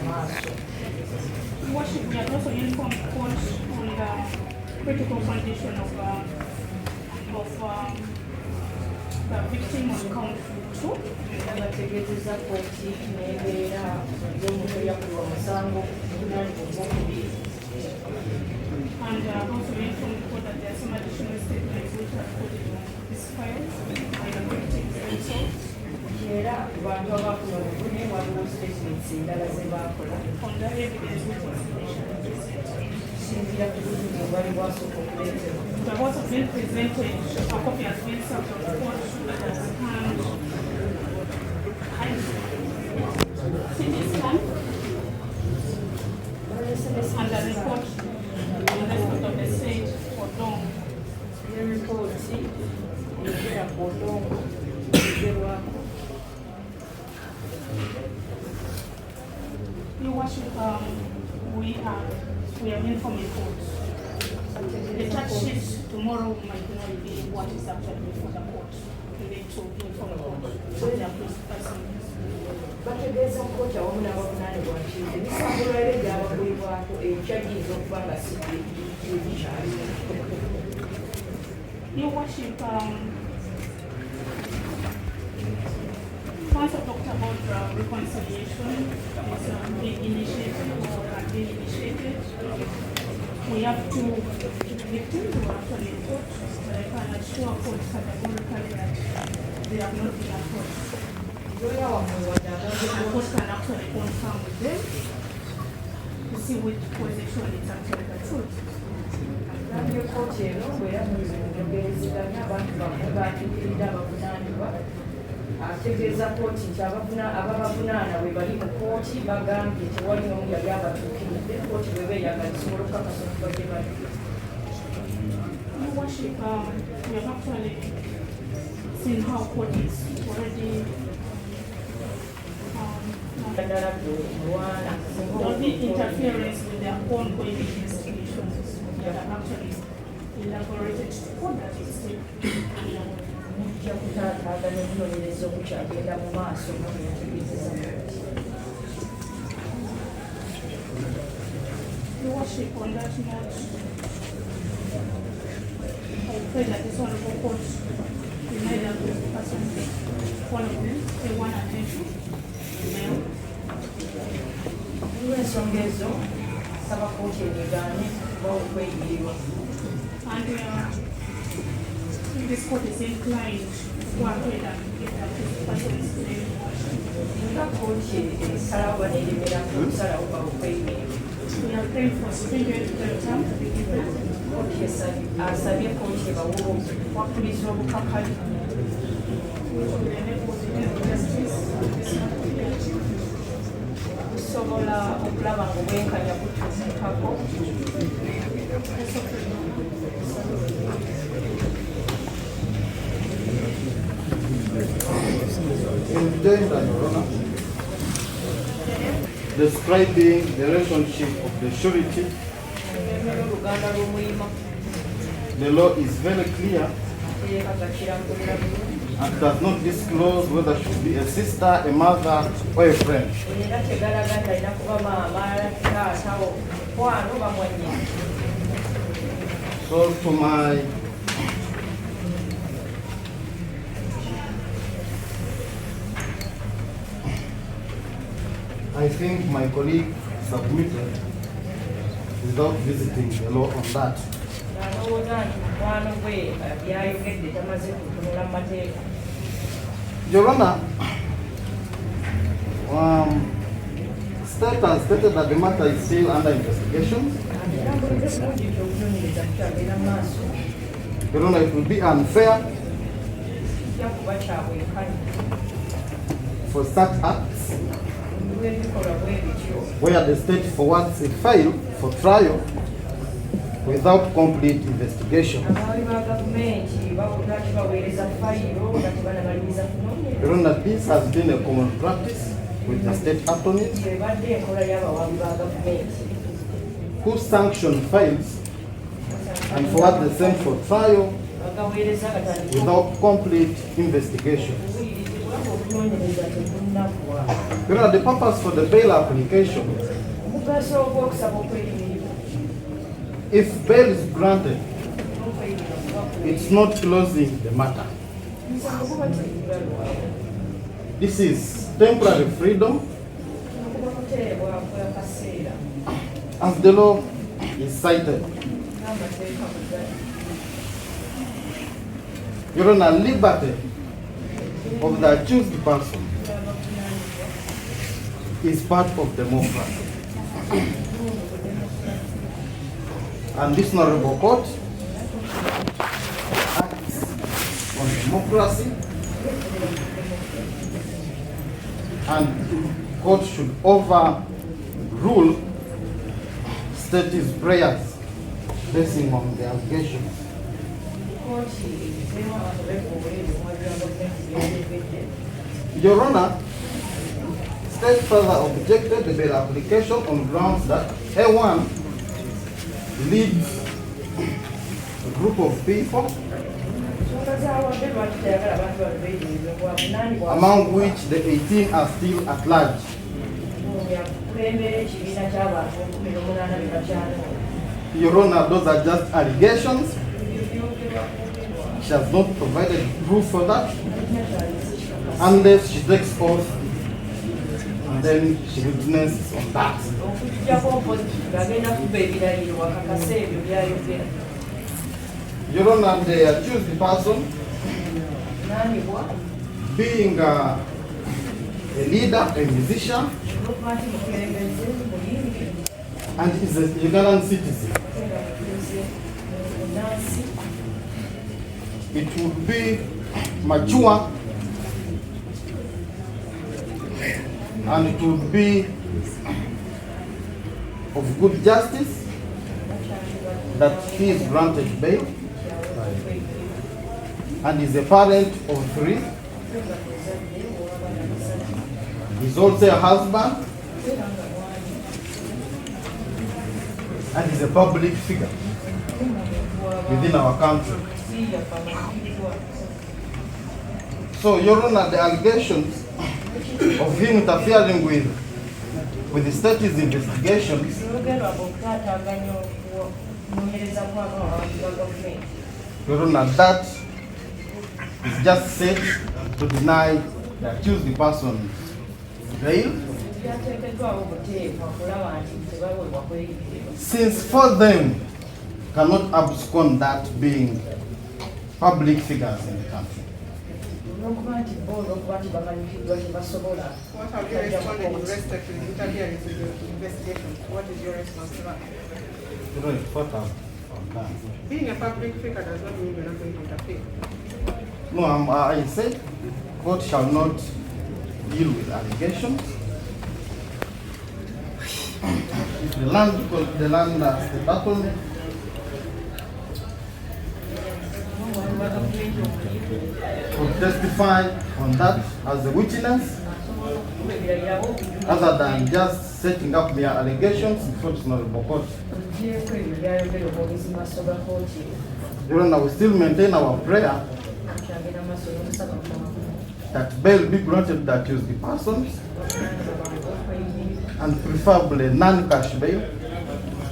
maaso. Worship, we have also informed court on the critical condition of the victim on count 2. Bategeezezza kkooti n'ebeera y'omuntu eyakulwa omusango gw'okubiri. And also informed court that there are some additional statements which are recorded in this file by the victims themselves. Era bantu abaafuna obuvune waliwo statements endala ze baakola. On the evidence which was initially presented. Sinzira ku buzibu obwali bwasooka okuleetebwa. We have also been presented, a copy has been served on the court that has scanned CT scan and the report on the respect of the state for long. N'eripooti egera ku odongo egerwako. Your Worship, we have informed the court. The charge sheet tomorrow might not be what is actually before the court. We need to inform the court. So they are persons. Bategeeza kkooti awamu n'abavunaanibwa nti emisango lwaleero gy'abagwibwako ekyagiyinza okuba nga si bikyali. Your Worship, once I talked about reconciliation, it's being initiated or can be initiated. We have two victims who are actually in court. I can assure court categorically that they have not been approached. The court can actually confirm with them to see which position is actually the truth. Nabyo kkooti eno bw'eramuliza okugerezeganya abantu bamwe baatuukiridde abavunaanibwa. Ategeeza kkooti nti ababavunaana bwe bali mu kkooti bagambye tewali n'omu yali abatuukiridde. Kkooti bw'eba eyagala isobola okukakasa okuva gye bali. Your Worship, we have actually seen how court is already the interference with their ongoing investigations that have actually elaborated on that mistake. Mujja kutaataaganya okunoonyereza okukyagenda mu maaso nga bwe yategeezezza kkooti. Your Worship, on that note, I pray that this honorable court remind us of the person, one of them, the one attention, male. Olw'ensonga ezo saba kkooti egaanye okuba okweyirirwa. And if this court is inclined to go ahead and get that person's name. Nga kkooti esalawo baneeremera ku kusalawo ba okweyirirwa. We are praying for stringent term to be given. Kkooti asabye kkooti ebawe okwakuliza obukakali. Which will enable the head of justice to be achieved. Kusobola okulaba ng'obwenkanya butuukako. Describing the relationship of the surety, the law is very clear and does not disclose whether she should be a sister, a mother, or a friend. So to my I think my colleague submitted without visiting the law on that. Your Honor, State has stated that the matter is still under investigation. Your Honor, it would be unfair for such acts where the state forwards a file for trial without complete investigation. Your Honor, this has been a common practice with the state attorneys who sanction files and forward the same for trial without complete investigation. okunoonyereza tekunnaggwa. The purpose for the bail application, Omugaso gw'okusaba okweyimirirwa if bail is granted, n'okweyimirirwa it's not closing the matter. omusango guba tegugula lwawo. This is temporary freedom Okuba kuteebwa kw'akaseera as the law is cited. n'amateeka bugali. Your Honor, liberty of the accused person Abavunaanibwa is part of democracy. And this honorable court acts on democracy, and court should overrule state's prayers basing on the allegations. Kkooti ezeemu abantu beefuubulira omwajja gavumenti byeyongedde. Your Honor, state further objected the bail application on grounds that A1 leads a group of people Ensonga z'awadde lwaki tayagala abantu bano beeyimirirwe avunaanibwa among which the 18 are still at large. yakulembera ekibiina ky'abantu 18 be bakyanoona. Your Honor, those are just allegations. She has not provided proof for that unless she takes oath and then she witnesses on that. Okujjako mpozi ng'agenda kuba ebirayiro wakakasa ebyo byayogera. Your Honor, the accused person, Avunaanibwa being a leader, a musician, olw'okuba nti mukulembeze muyimbi and is a Ugandan citizen, era mutuuze munnansi, it would be mature and it would be of good justice that he is granted bail and is a parent of 3. He is also a husband and is a public figure within our country. So, Your Honor, the allegations of him interfering with the state's investigations Olwogerwako okutaataaganya okunoonyereza kw'abantu ba gavumenti. Your Honor, that is just said to deny the accused person bail, Byateekeddwawo okuteekwa okulaba nti tebaweebwa kweyimirirwa. since for them cannot abscond that being public figures in the country. Olw'okuba nti bo olw'okuba nti bamanyikiddwa tebasobola. What have you responded in respect to the interference with the investigation? What is your response to that? You know, it's what I've done. Being a public figure does not mean you're not going to interfere. No, I said court shall not deal with allegations. If the land department would testify on that as a witness, other than just setting up mere allegations before the honorable court. Ogyeko ebyo byayogera omwogezi mu maaso ga kkooti. Your Honor, we still maintain our prayer Kyagenda mu maaso n'omusaba Mukama that bail be granted to the accused persons bavunaanibwa bantu okweyimirirwa. and preferably non-cash bail.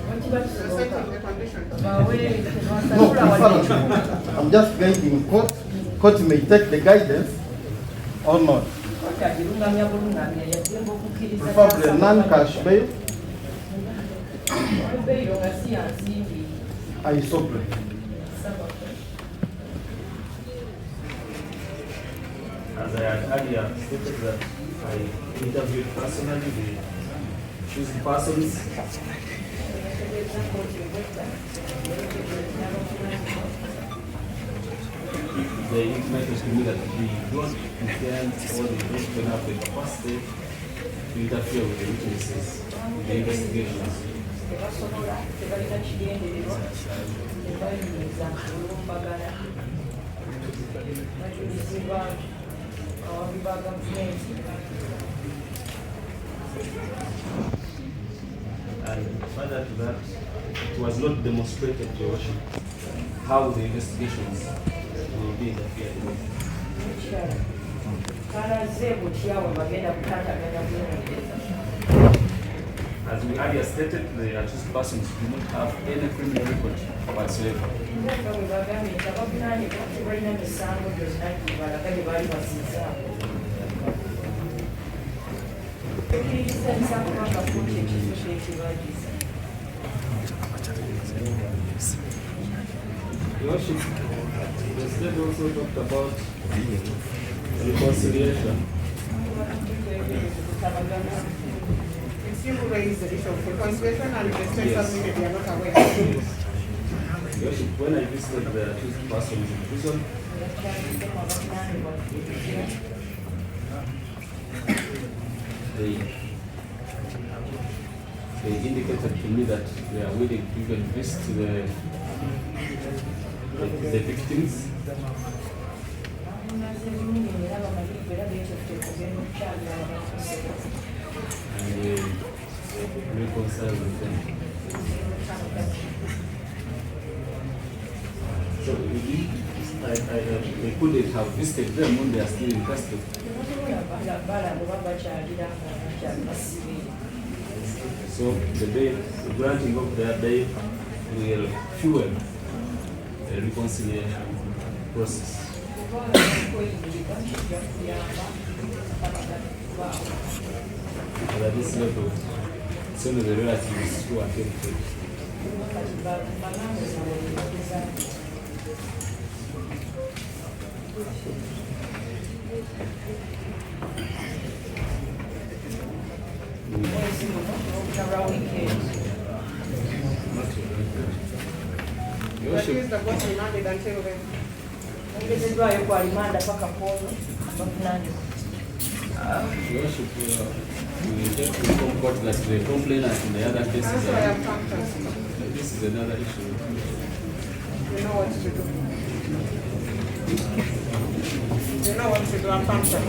Bwekiba kisoboka Setting the conditions. bawe No, tebasasula wadde preferably. I'm just guiding court. Court may take the guidance or not. kyagirungamya bulungamya yagenda okukkiriza Preferably non-cash bail. ebbeeyiro nga si yansimbi. I so pray. Saba. As I had earlier stated that I interviewed personally the accused persons. They intimated to me that we don't intend or they don't have the capacity to interfere with the witnesses, with the investigations. Tebasobola, tebalina kigendererwa, tebayinza olumbagana, bajulirizibwa ababi ba gavumenti. And further to that, it was not demonstrated, Your Worship, how the investigations will be interfered with. Ekirala, kalaze butya we bagenda kutaataganya kunoonyereza. As we earlier stated, the accused persons do not have any criminal record whatsoever. Nga bwe bagambye nti abavunaanibwa tebalina misango gyonna gibalaga gye baali bazizaamu. Ekkiriza emisango bakafuuti ekizuuzo ekibagiza. Your Worship, the state also talked about reconciliation. It's you who raised the issue of reconciliation and the state Yes. submitted they are not aware. Your Worship, when I visited the accused persons in prison, they indicated to me that they are willing to even visit the victims and reconcile with them. So they couldn't have visited them when they are still in custody. So the granting of their bail will fuel the reconciliation process. But at this level, it's only the relatives who are affected. Your The Worship, accused are both remanded until then. ongezeddwayo kwa limanda paka polo bavunaanibwa. Your Worship, we intend to inform court that the complainant in the other cases Also, I are, have functions. this is another issue. You know what to do. You know what to do. I'm functions.